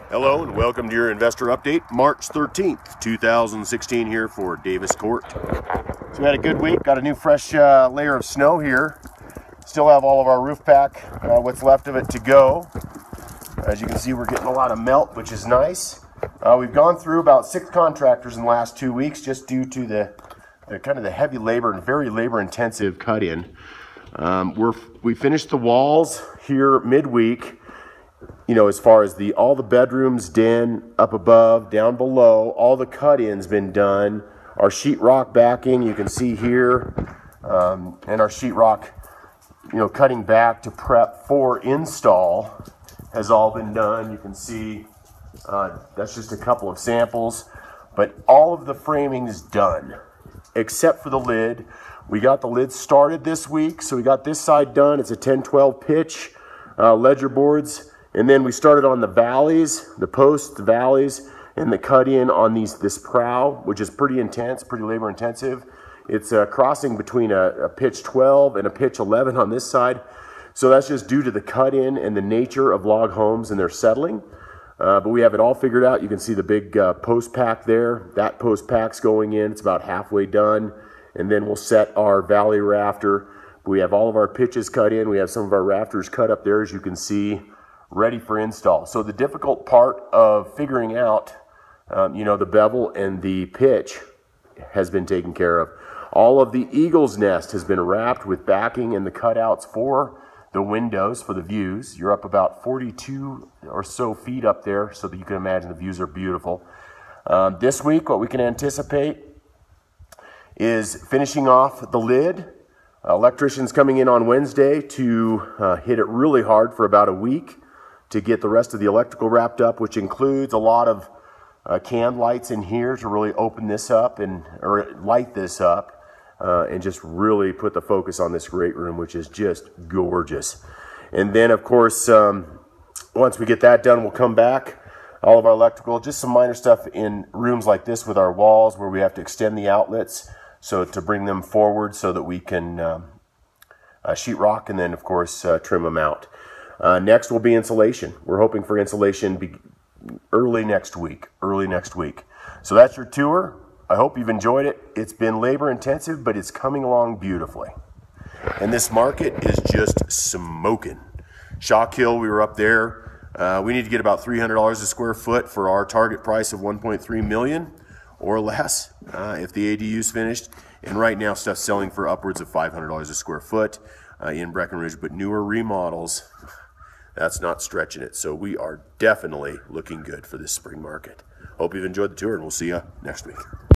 Hello and welcome to your investor update, March 13th, 2016 here for Davis Court. So we had a good week, got a new fresh layer of snow here. Still have all of our roof pack, what's left of it to go. As you can see, we're getting a lot of melt, which is nice. We've gone through about 6 contractors in the last 2 weeks just due to the kind of the heavy labor and very labor intensive cut in. We finished the walls here midweek. You know, as far as all the bedrooms, den, up above, down below, all the cut-ins been done. Our sheetrock backing, you can see here, and our sheetrock, cutting back to prep for install has all been done. You can see that's just a couple of samples, but all of the framing is done except for the lid. We got the lid started this week, so we got this side done. It's a 10-12 pitch ledger boards. And then we started on the valleys, the posts, the valleys, and the cut in on this prow, which is pretty intense, pretty labor intensive. It's crossing between a pitch 12 and a pitch 11 on this side. So that's just due to the cut in and the nature of log homes and their settling. But we have it all figured out. You can see the big post pack there. That post pack's going in. It's about halfway done. And then we'll set our valley rafter. We have all of our pitches cut in. We have some of our rafters cut up there, as you can see, ready for install. So the difficult part of figuring out, the bevel and the pitch has been taken care of. All of the eagle's nest has been wrapped with backing and the cutouts for the windows, for the views. You're up about 42 or so feet up there, so that you can imagine the views are beautiful. This week, what we can anticipate is finishing off the lid. Electrician's coming in on Wednesday to hit it really hard for about a week to get the rest of the electrical wrapped up, which includes a lot of can lights in here to really open this up or light this up and just really put the focus on this great room, which is just gorgeous. And then, of course, once we get that done, we'll come back. All of our electrical, just some minor stuff in rooms like this with our walls where we have to extend the outlets so to bring them forward so that we can sheetrock and then, of course, trim them out. Next will be insulation. We're hoping for insulation early next week. So that's your tour. I hope you've enjoyed it. It's been labor intensive, but it's coming along beautifully. And this market is just smoking. Shock Hill, we were up there. We need to get about $300 a square foot for our target price of $1.3 million or less if the ADU's finished. And right now, stuff's selling for upwards of $500 a square foot in Breckenridge, but newer remodels, that's not stretching it. So we are definitely looking good for this spring market. Hope you've enjoyed the tour, and we'll see you next week.